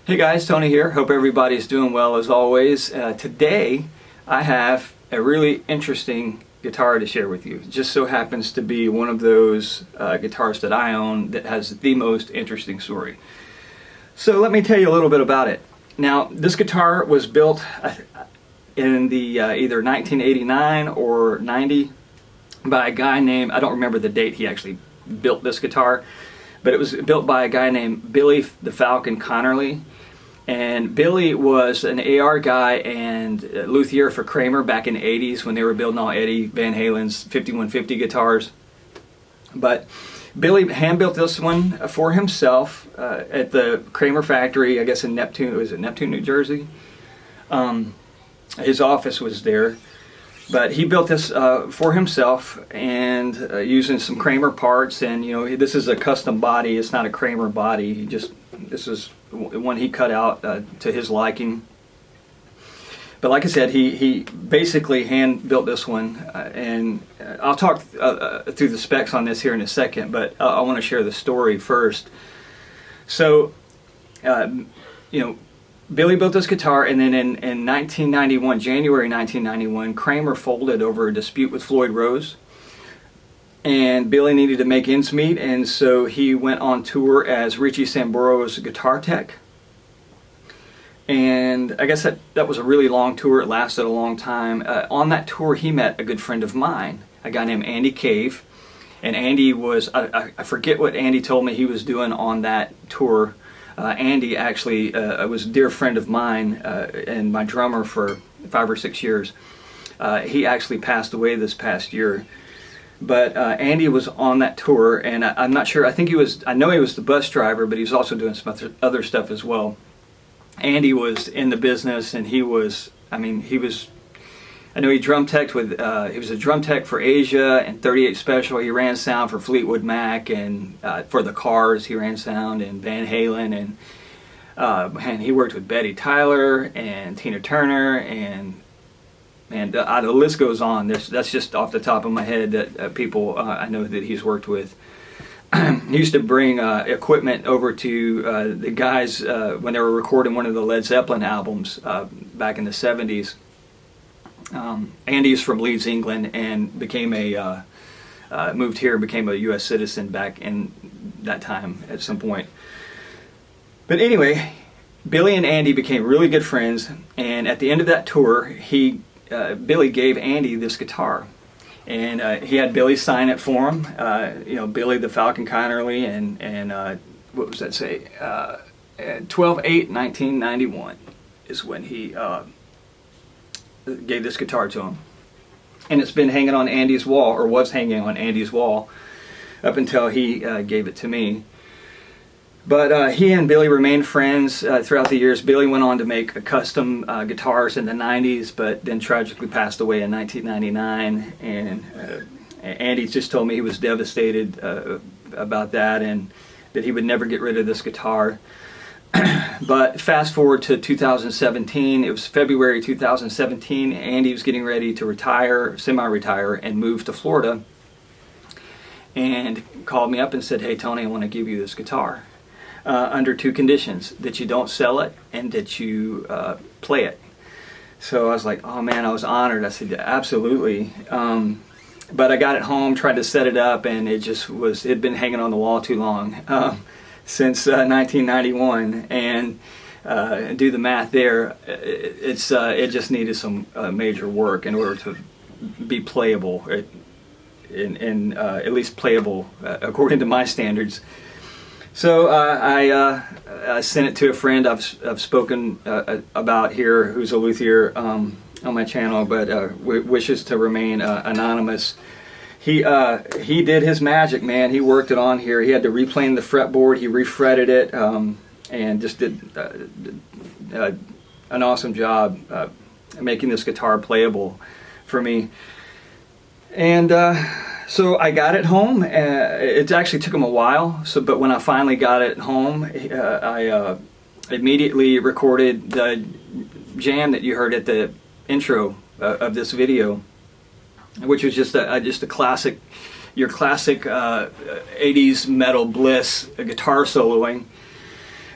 Hey guys, Tony here. Hope everybody's doing well as always. Today I have a really interesting guitar to share with you. It just so happens to be one of those guitars that I own that has the most interesting story. So let me tell you a little bit about it. Now, this guitar was built in the either 1989 or 90 by a guy named, I don't remember the date he actually built this guitar, but it was built by a guy named Billy the Falcon Connerly. And Billy was an AR guy and luthier for Kramer back in the 80s when they were building all Eddie Van Halen's 5150 guitars. But Billy hand-built this one for himself at the Kramer factory, I guess in Neptune, was it Neptune, New Jersey? His office was there. But he built this for himself and using some Kramer parts, and you know, this is a custom body, it's not a Kramer body. This is one he cut out to his liking. But like I said, he basically hand built this one, and I'll talk through the specs on this here in a second, but I want to share the story first. So, you know, Billy built this guitar, and then in 1991, January 1991, Kramer folded over a dispute with Floyd Rose. And Billy needed to make ends meet, and so he went on tour as Richie Samburo's guitar tech. And I guess that was a really long tour. It lasted a long time. On that tour, he met a good friend of mine, a guy named Andy Cave. And Andy was, I forget what Andy told me he was doing on that tour. Andy actually was a dear friend of mine and my drummer for 5 or 6 years. He actually passed away this past year. But Andy was on that tour, and I'm not sure, I know he was the bus driver, but he was also doing some other stuff as well. Andy was in the business, and I know he drum teched with, he was a drum tech for Asia and 38 Special. He ran sound for Fleetwood Mac, and for the Cars he ran sound, and Van Halen, and he worked with Betty Tyler and Tina Turner, and the list goes on. That's just off the top of my head that people I know that he's worked with. He used to bring equipment over to the guys when they were recording one of the Led Zeppelin albums back in the 70s. Andy's from Leeds, England, and moved here, became a U.S. citizen back in that time at some point. But anyway, Billy and Andy became really good friends, and at the end of that tour, Billy gave Andy this guitar, and he had Billy sign it for him. You know, Billy the Falcon Connerly, and what was that say? 12/8/1991 is when he gave this guitar to him. And it's been hanging on Andy's wall, or was hanging on Andy's wall, up until he gave it to me. But he and Billy remained friends throughout the years. Billy went on to make custom guitars in the 90s, but then tragically passed away in 1999. And Andy just told me he was devastated about that, and that he would never get rid of this guitar. But fast forward to 2017, it was February 2017, Andy was getting ready to retire, semi-retire, and move to Florida, and called me up and said, "Hey Tony, I want to give you this guitar under two conditions: that you don't sell it and that you play it." So I was like, oh man, I was honored. I said, absolutely. But I got it home, tried to set it up, and it'd been hanging on the wall too long. Since 1991, and do the math there, it just needed some major work in order to be playable, at least playable according to my standards. So I sent it to a friend I've spoken about here, who's a luthier on my channel, but wishes to remain anonymous. He did his magic, man. He worked it on here. He had to replane the fretboard. He refretted it, and just did an awesome job making this guitar playable for me. And so I got it home. It actually took him a while. But when I finally got it home, I immediately recorded the jam that you heard at the intro of this video, which was just a classic, your classic 80's metal bliss guitar soloing.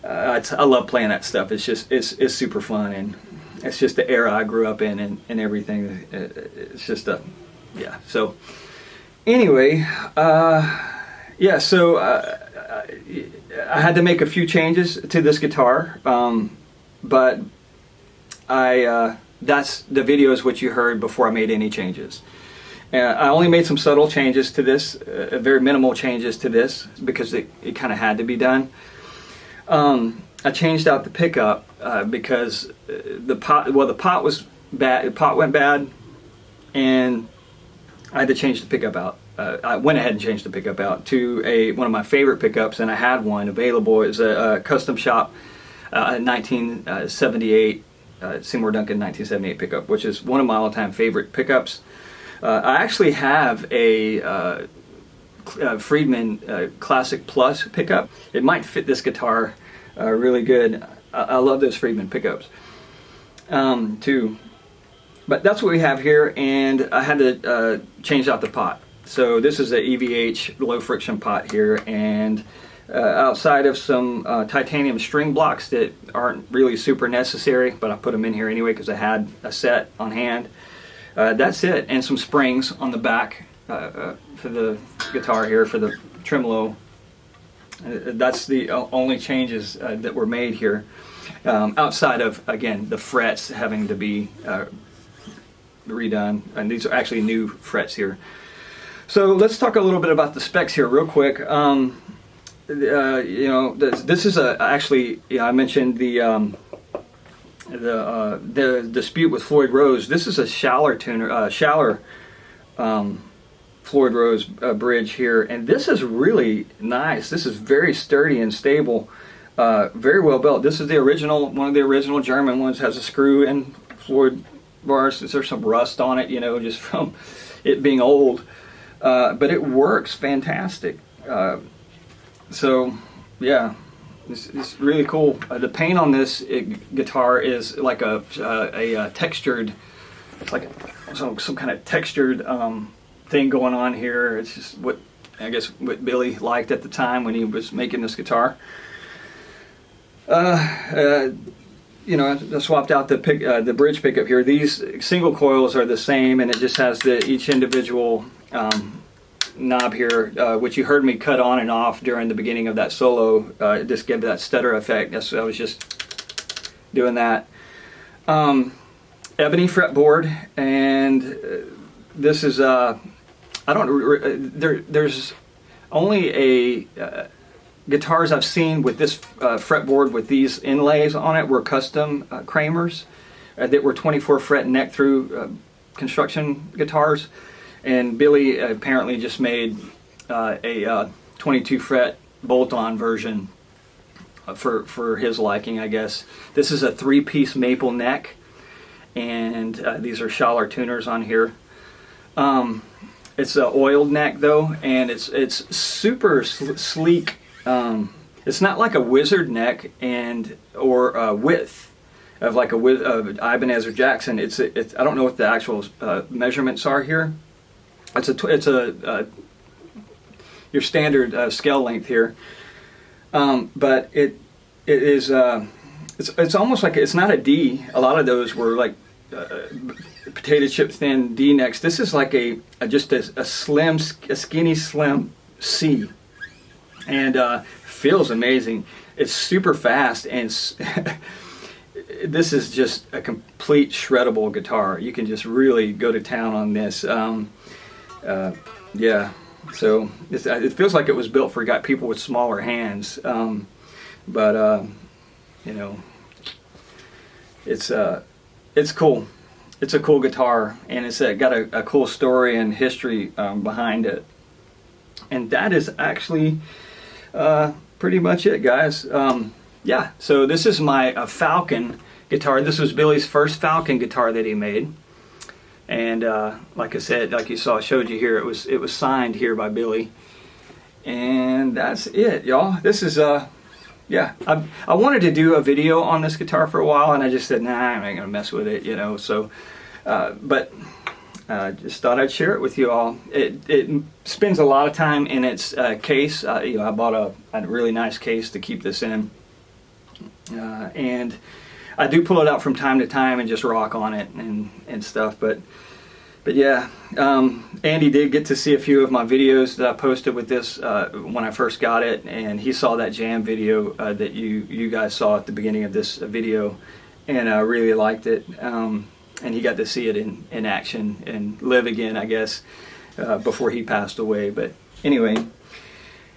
I love playing that stuff. It's super fun, and it's just the era I grew up in, and everything. It's just yeah. So anyway, yeah. So I had to make a few changes to this guitar, but that's the video is what you heard before I made any changes. I only made some subtle changes to this, very minimal changes to this, because it kind of had to be done. I changed out the pickup because the pot was bad. The pot went bad, and I had to change the pickup out. I went ahead and changed the pickup out to one of my favorite pickups, and I had one available. It was a custom shop 1978 Seymour Duncan 1978 pickup, which is one of my all-time favorite pickups. I actually have a Friedman Classic Plus pickup. It might fit this guitar really good. I love those Friedman pickups too. But that's what we have here, and I had to change out the pot. So this is a EVH low friction pot here, and outside of some titanium string blocks that aren't really super necessary, but I put them in here anyway because I had a set on hand. That's it, and some springs on the back for the guitar here, for the tremolo. That's the only changes that were made here, outside of, again, the frets having to be redone, and these are actually new frets here. So let's talk a little bit about the specs here real quick. You know, this is actually, I mentioned the dispute with Floyd Rose. This is a Schaller tuner, Floyd Rose bridge here, and this is really nice. This is very sturdy and stable, very well built. This is the original, one of the original German ones. Has a screw in Floyd bars. There's some rust on it, you know, just from it being old, but it works fantastic. So yeah, it's really cool. The paint on this guitar is like a textured, it's like some kind of textured thing going on here. It's just what I guess what Billy liked at the time when he was making this guitar. You know, I swapped out the bridge pickup here. These single coils are the same, and it just has each individual knob here, which you heard me cut on and off during the beginning of that solo. Just give that stutter effect. I was just doing that. Ebony fretboard, and this is there's only guitars I've seen with this fretboard with these inlays on it were custom Kramers that were 24 fret neck through construction guitars, and Billy apparently just made a 22 fret bolt-on version for his liking, I guess. This is a 3-piece maple neck, and these are Schaller tuners on here. It's an oiled neck though, and it's super sleek. It's not like a wizard neck or a width of like of Ibanez or Jackson. It's I don't know what the actual measurements are here. It's your standard scale length here, but it is it's almost like it's not a D. A lot of those were like potato chip thin D necks. This is like just a skinny slim C, and feels amazing. It's super fast, and this is just a complete shreddable guitar. You can just really go to town on this. Yeah, so it feels like it was built for people with smaller hands, but you know, it's cool. It's a cool guitar, and it's got a cool story and history behind it. And that is actually pretty much it, guys. Yeah, so this is my Falcon guitar. This was Billy's first Falcon guitar that he made, and like I said, like you saw, I showed you here, it was signed here by Billy, and that's it, y'all. This is yeah, I wanted to do a video on this guitar for a while, and I just said, nah, I'm not gonna mess with it, you know. So, but just thought I'd share it with you all. It spends a lot of time in its case. You know, I bought a really nice case to keep this in, and I do pull it out from time to time and just rock on it and stuff. But yeah, Andy did get to see a few of my videos that I posted with this when I first got it, and he saw that jam video that you guys saw at the beginning of this video, and I really liked it. And he got to see it in action and live again, I guess, before he passed away. But anyway,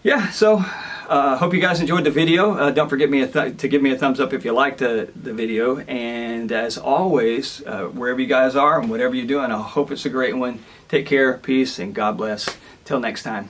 yeah, so hope you guys enjoyed the video. Don't forget to give me a thumbs up if you liked the video. And as always, wherever you guys are and whatever you're doing, I hope it's a great one. Take care, peace, and God bless. Till next time.